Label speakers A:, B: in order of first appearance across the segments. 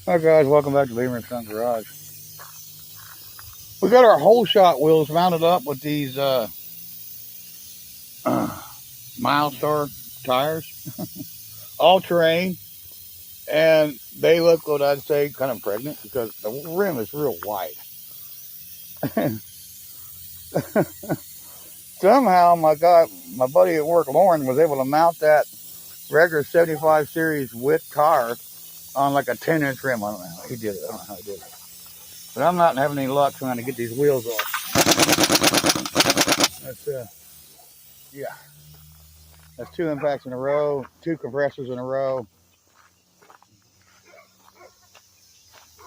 A: Hi guys, welcome back to Beamer & Son Garage. We got our whole shot wheels mounted up with these Milestar tires, all terrain, and they look what I'd say kind of pregnant because the rim is real wide. Somehow my buddy at work, Lauren, was able to mount that regular 75 series width tire on like a 10-inch rim. I don't know how he did it. I don't know how he did it. But I'm not having any luck trying to get these wheels off. That's yeah. That's 2 impacts in a row, 2 compressors in a row.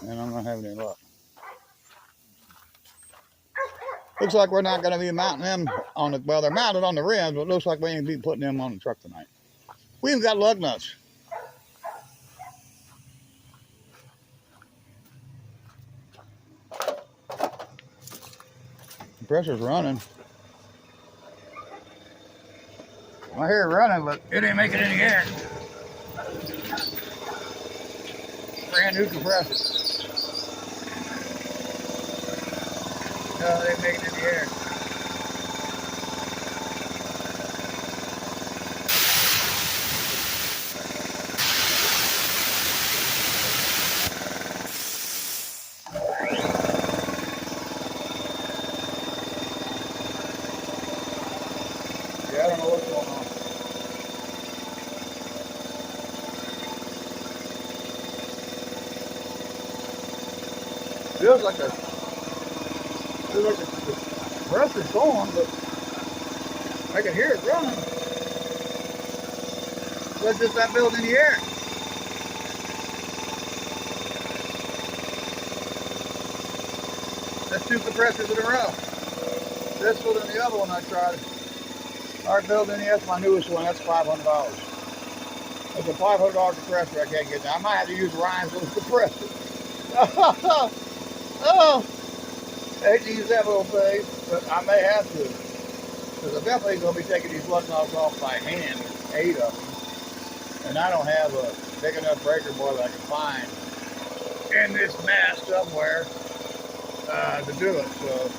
A: And I'm not having any luck. Looks like we're not going to be mounting them on the, well, they're mounted on the rims, but it looks like we ain't be putting them on the truck tonight. We even got lug nuts. Compressor's running. I hear it running, but it ain't making any air. Brand new compressor. No, it ain't making any air. Yeah, I don't know what's going on. Feels like the compressor's going, but I can hear it running. Let's just not build any air. That's 2 compressors in a row. This one and the other one I tried. Aren't building any. That's my newest one. That's $500. It's a $500 compressor I can't get down. I might have to use Ryan's little compressor. Oh, I hate to use that little thing, but I may have to. Because I'm definitely going to be taking these lug nuts off by hand, 8 of them. And I don't have a big enough breaker board that I can find in this mess somewhere to do it. So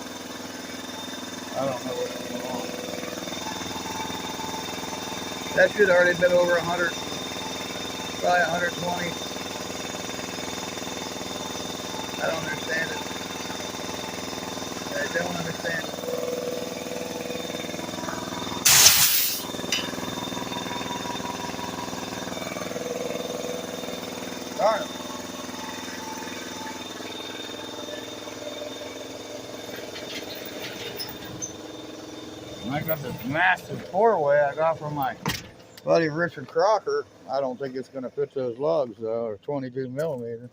A: I don't know what's going on. That should have already been over 100, probably 120. I don't understand it. I don't understand it. Darn it. I got this massive 4-way I got from my buddy Richard Crocker. I don't think it's going to fit those lugs though, or 22 millimeter.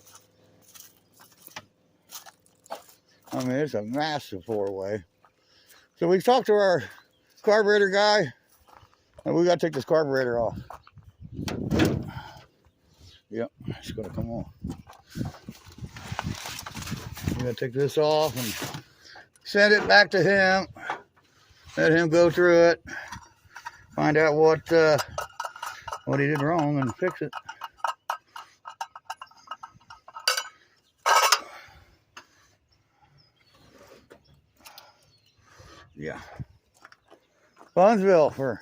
A: I mean, it's a massive 4-way. So we talked to our carburetor guy, and we got to take this carburetor off. Yep, it's going to come on. We got to take this off and send it back to him. Let him go through it, find out what he did wrong, and fix it. Yeah. Funsville for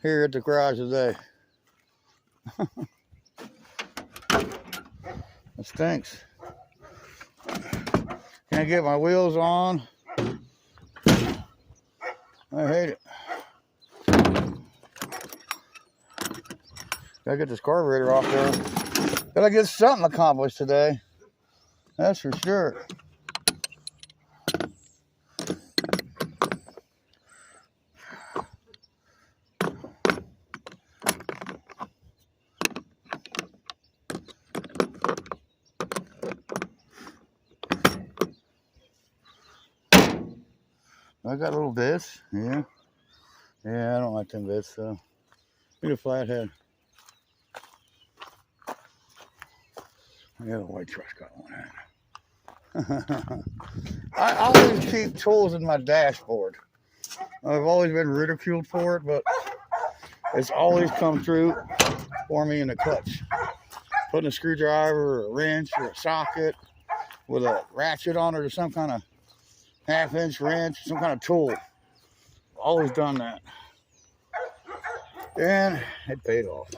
A: here at the garage today. It stinks. Can't get my wheels on. I hate it. Gotta get this carburetor off there. Gotta get something accomplished today. That's for sure. I got little bits, yeah. Yeah, I don't like them bits, so. Need a flathead. Yeah, the white truck's got one. I always keep tools in my dashboard. I've always been ridiculed for it, but it's always come through for me in the clutch. putting a screwdriver or a wrench or a socket with a ratchet on it or some kind of half-inch wrench, some kind of tool. Always done that. And it paid off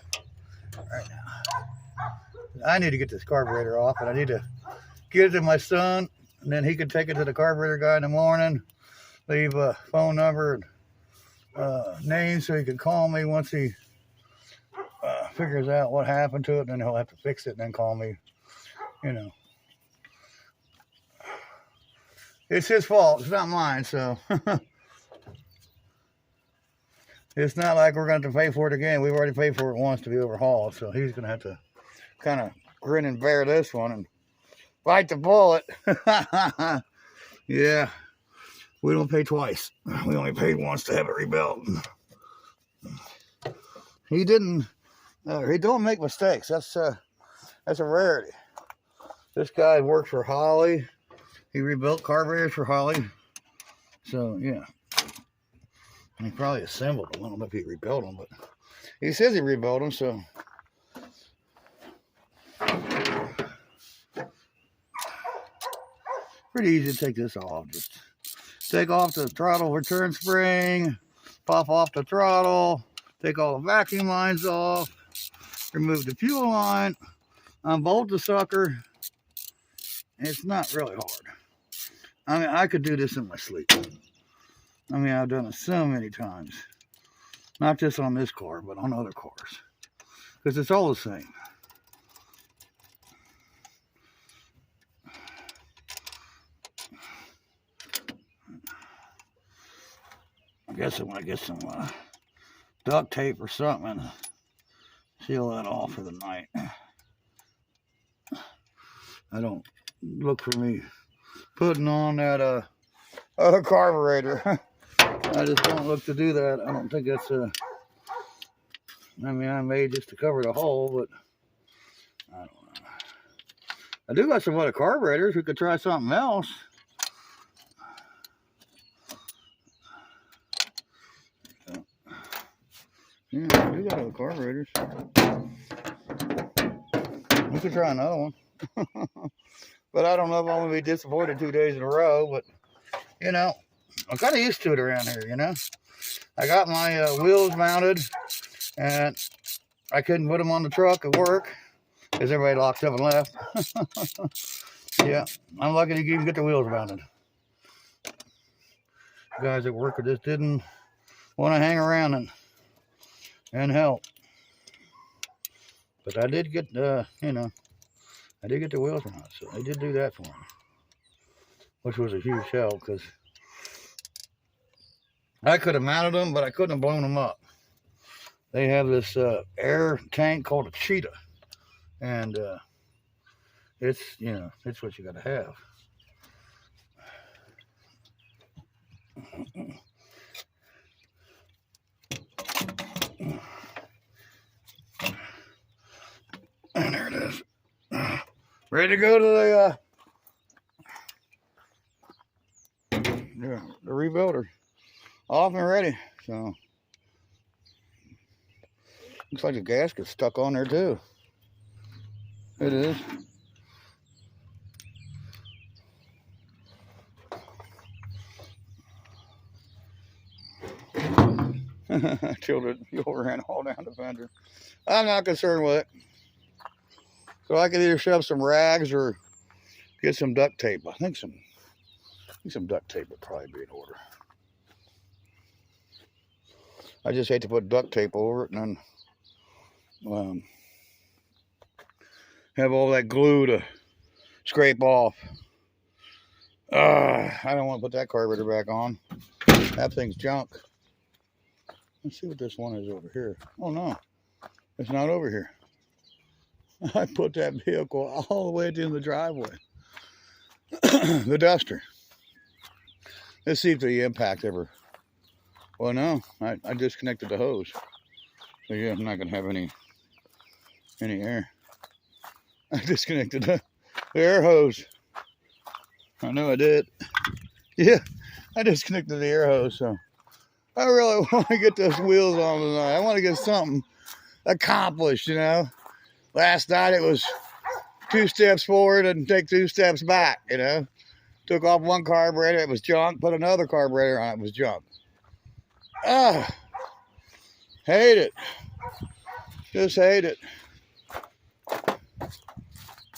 A: right now. I need to get this carburetor off, and I need to get it to my son, and then he can take it to the carburetor guy in the morning, leave a phone number and name so he can call me once he figures out what happened to it, and then he'll have to fix it and then call me. You know, it's his fault, it's not mine, so it's not like we're going to have to pay for it again. We've already paid for it once to be overhauled, so he's going to have to kind of grin and bear this one and bite the bullet. Yeah, we don't pay twice. We only paid once to have it rebuilt. He don't make mistakes. That's a rarity. This guy works for Holly. He rebuilt carburetors for Holly. So yeah, and he probably assembled them. I don't know if he rebuilt them, but he says he rebuilt them. So pretty easy to take this off. Just take off the throttle return spring, pop off the throttle, take all the vacuum lines off, remove the fuel line, unbolt the sucker. It's not really hard. I mean, I could do this in my sleep. I mean, I've done it so many times. Not just on this car, but on other cars. Because it's all the same. I guess I want to get some duct tape or something and seal that off for the night. I don't look for me putting on that other carburetor. I just don't look to do that. I don't think that's I mean, I made just to cover the hole, but I don't know. I do got some other carburetors. We could try something else. Yeah, I do got other carburetors. We could try another one. But I don't know if I'm going to be disappointed 2 days in a row. But, you know, I'm kind of used to it around here, you know. I got my wheels mounted, and I couldn't put them on the truck at work because everybody locked up and left. Yeah, I'm lucky to even get the wheels mounted. The guys at work just didn't want to hang around and help. But I did get, you know, I did get the wheels mounted, so they did do that for me, which was a huge help because I could have mounted them, but I couldn't have blown them up. They have this air tank called a Cheetah, and it's, you know, it's what you got to have. And there it is. Ready to go to the rebuilder. Off and ready. So looks like the gasket's stuck on there too. It is. Children, you overran all down the fender. I'm not concerned with it. So I could either shove some rags or get some duct tape. I think some duct tape would probably be in order. I just hate to put duct tape over it and then have all that glue to scrape off. I don't want to put that carburetor back on. That thing's junk. Let's see what this one is over here. Oh no, it's not over here. I put that vehicle all the way to the end of the driveway. The Duster. Let's see if the impact ever. Well, no, I disconnected the hose. So yeah, I'm not gonna have any air. I disconnected the air hose. I know I did. Yeah, I disconnected the air hose. So I really want to get those wheels on tonight. I want to get something accomplished, you know. Last night it was 2 steps forward and take 2 steps back, you know. Took off one carburetor, it was junk. Put another carburetor on, it was junk. Hate it. Just hate it. I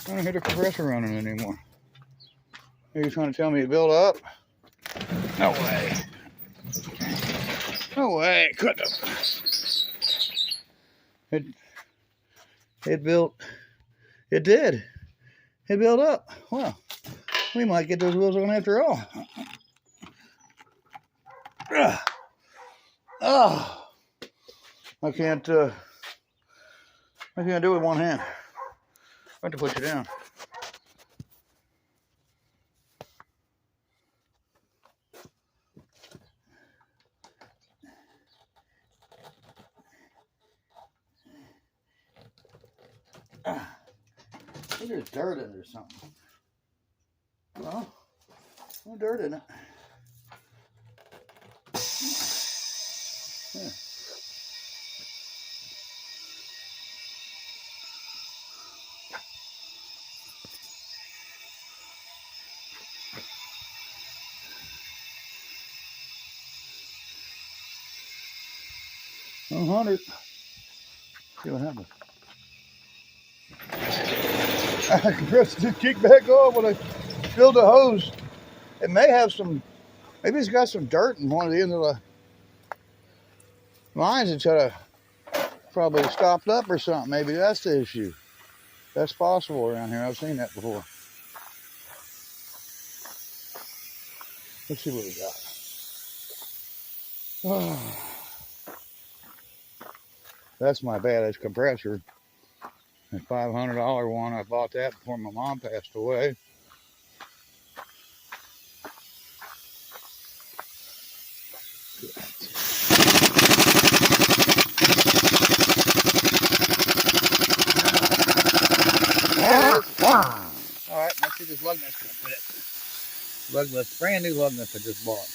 A: don't hear the compressor running anymore. Are you trying to tell me it built up? No way. No way. It couldn't have. It built. It did. It built up. Well, we might get those wheels on after all. Oh, I can't do it with one hand. I have to put you down. I think there's dirt in there or something. Well, no dirt in it. Yeah. $100. See what happens. I compressed the kick back off when I filled the hose. It may have some, maybe it's got some dirt in one of the ends of the lines that should have probably stopped up or something. Maybe that's the issue. That's possible around here. I've seen that before. Let's see what we got. That's my baddest compressor. A $500 one. I bought that before my mom passed away. Alright, let's see this lug nut can fit. Lug nut, brand new lug nut I just bought.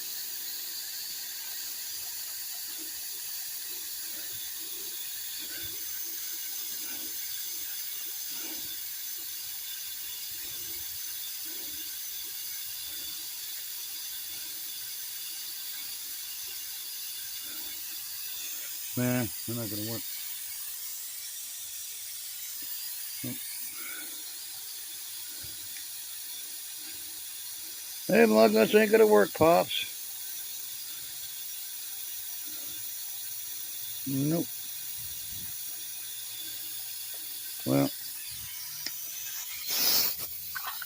A: Man, they're not gonna work. Nope. Them lug nuts ain't gonna work, Pops. Nope. Well,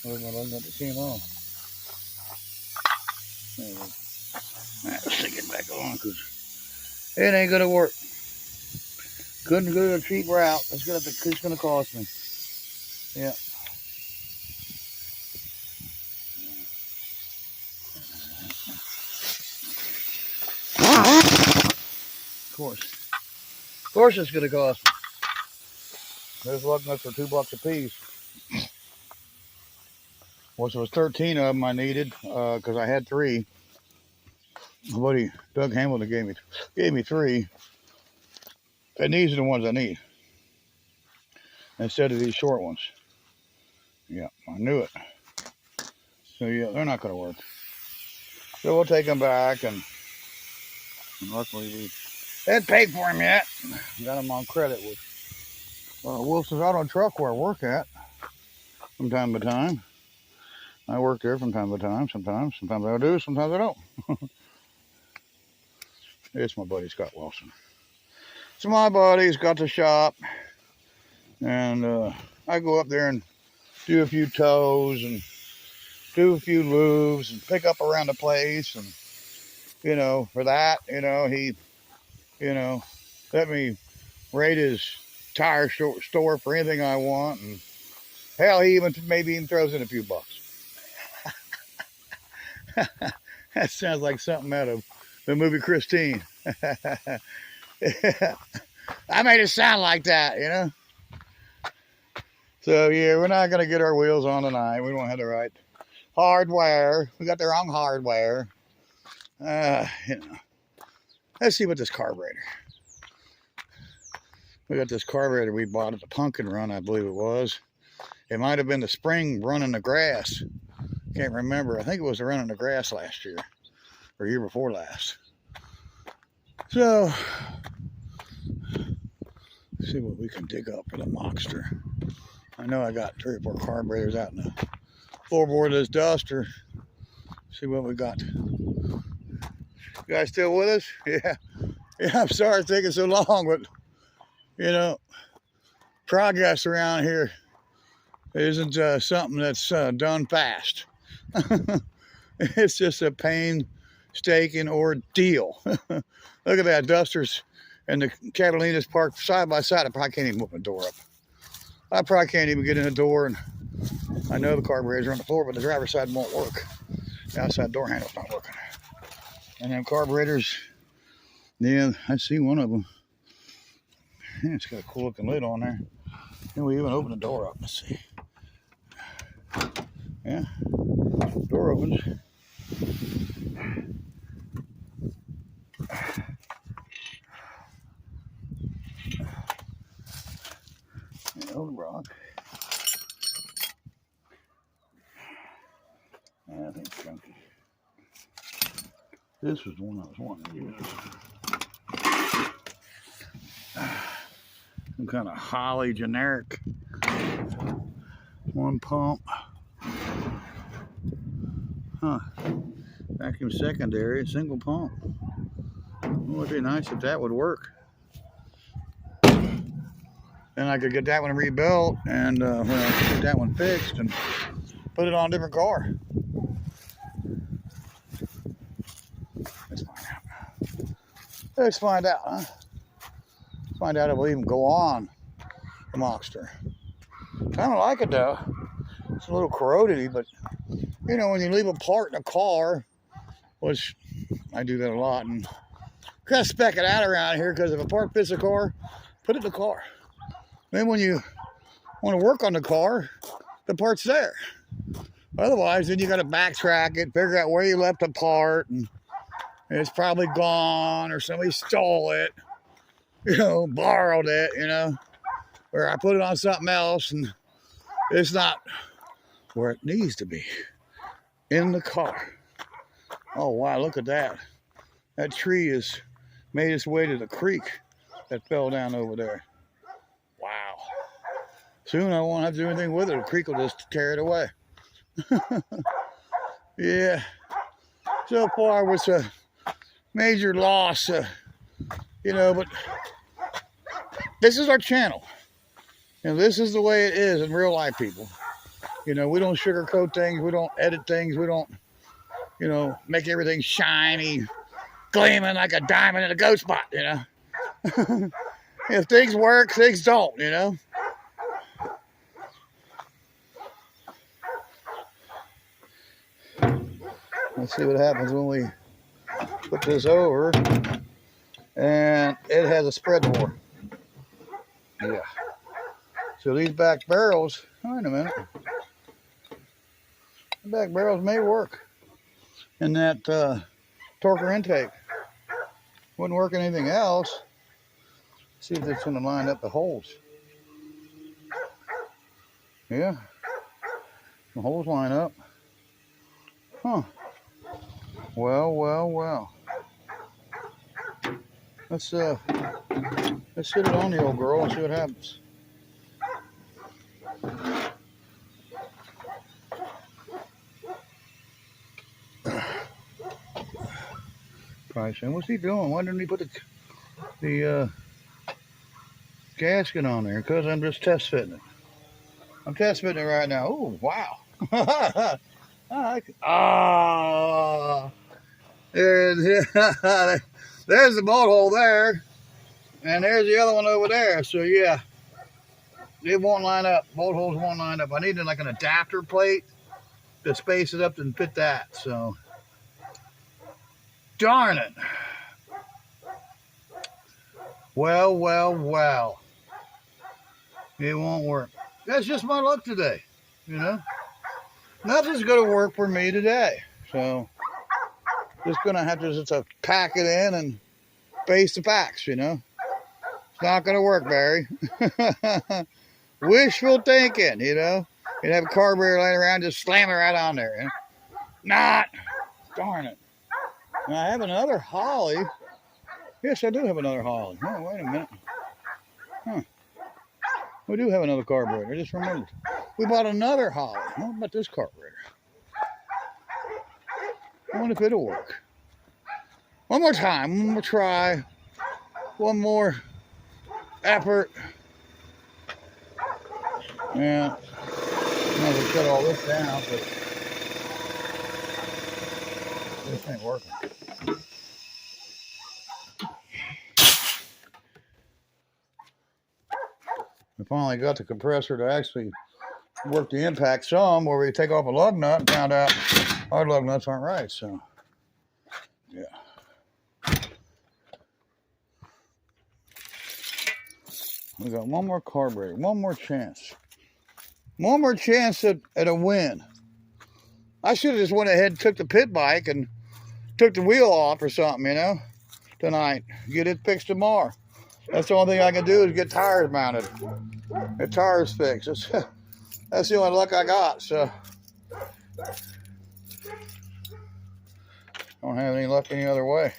A: where's my lug nut that came off? There it is. Let's stick it back on because it ain't gonna work. Couldn't go to a cheap route. It's gonna cost me. Yeah. Of course it's gonna cost me. Those lug nuts are $2 a piece. Well, so it was 13 of them I needed because I had 3. My buddy Doug Hamilton gave me 3. And these are the ones I need instead of these short ones. Yeah, I knew it. So yeah, they're not going to work. So we'll take them back, and luckily we hadn't paid for them yet. Got them on credit with Wilson's Auto Truck where I work at from time to time. I work there from time to time. Sometimes I do, sometimes I don't. It's my buddy Scott Wilson. So my buddy's got the shop, and I go up there and do a few tows and do a few lubes and pick up around the place. And, you know, for that, you know, he, you know, let me rate his tire store for anything I want. And hell, he maybe even throws in a few bucks. That sounds like something out of the movie Christine. I made it sound like that, you know? So, yeah, we're not going to get our wheels on tonight. We don't have the right hardware. We got the wrong hardware. You know. Let's see what this carburetor. We got this carburetor we bought at the Pumpkin Run, I believe it was. It might have been the spring running the grass. Can't remember. I think it was the running the grass last year or year before last. So, let's see what we can dig up for the Moxter. I know I got 3 or 4 carburetors out in the floorboard of this duster. See what we got. You guys still with us? Yeah. Yeah, I'm sorry it's taking so long, but you know, progress around here isn't something that's done fast. It's just a painstaking ordeal. Look at that, dusters and the Catalina's parked side by side. I probably can't even open the door up. I probably can't even get in the door, and I know the carburetors are on the floor, but the driver's side won't work. The outside door handle's not working. And them carburetors, yeah, I see one of them. Yeah, it's got a cool looking lid on there. And we even open the door up. Let's see. Yeah, door opens. Yeah, old rock. Yeah, I think it's chunky. This was the one I was wanting to use. Some kind of Holly generic. One pump. Huh. Vacuum secondary, single pump. It would be nice if that would work. Then I could get that one rebuilt and get that one fixed and put it on a different car. Let's find out. Let's find out, huh? Find out if we'll even go on the Moxter. Kind of like it though. It's a little corroded, but you know, when you leave a part in a car, which I do that a lot, and kind of spec it out around here, because if a part fits a car, put it in the car. Then when you want to work on the car, the part's there. Otherwise, then you got to backtrack it, figure out where you left the part, and it's probably gone, or somebody stole it, you know, borrowed it, you know, or I put it on something else, and it's not where it needs to be, in the car. Oh, wow, look at that. That tree has made its way to the creek that fell down over there. Wow. Soon I won't have to do anything with it. The creek will just tear it away. Yeah. So far, it's a major loss, you know, but this is our channel. And this is the way it is in real life, people. You know, we don't sugarcoat things. We don't edit things. We don't, you know, make everything shiny, gleaming like a diamond in a goat spot, you know. If things work, things don't, you know. Let's see what happens when we put this over. And it has a spread door. Yeah. So these back barrels, wait a minute. The back barrels may work in that torquer intake. Wouldn't work in anything else. See if it's going to line up the holes. Yeah. The holes line up. Huh. Well, well, well. Let's hit it on the old girl and see what happens. Probably saying, what's he doing? Why didn't he put the gasket on there? Because I'm just test fitting it. I'm test fitting it right now. Oh, wow. There's the bolt hole there. And there's the other one over there. So, yeah. It won't line up. Bolt holes won't line up. I needed like an adapter plate to space it up and fit that. So, darn it. Well, well, well. It won't work. That's just my luck today, you know. Nothing's going to work for me today. So, just going to have to just pack it in and face the facts, you know. It's not going to work, Barry. Wishful thinking, you know. You'd have a carburetor laying around, just slam it right on there. You know? Not. Darn it. And I have another Holly. Yes, I do have another Holly. Oh, wait a minute. Huh. We do have another carburetor. I just remembered. We bought another Holly. What about this carburetor? I wonder if it'll work. One more time. One more try. One more effort. Yeah. Might as well shut all this down, but this ain't working. We finally got the compressor to actually work the impact some, where we take off a lug nut and found out our lug nuts aren't right. So, yeah. We got one more carburetor, one more chance. One more chance at a win. I should have just went ahead and took the pit bike and took the wheel off or something, you know, tonight. Get it fixed tomorrow. That's the only thing I can do is get tires mounted. Get tires fixed. That's the only luck I got, so. Don't have any luck any other way.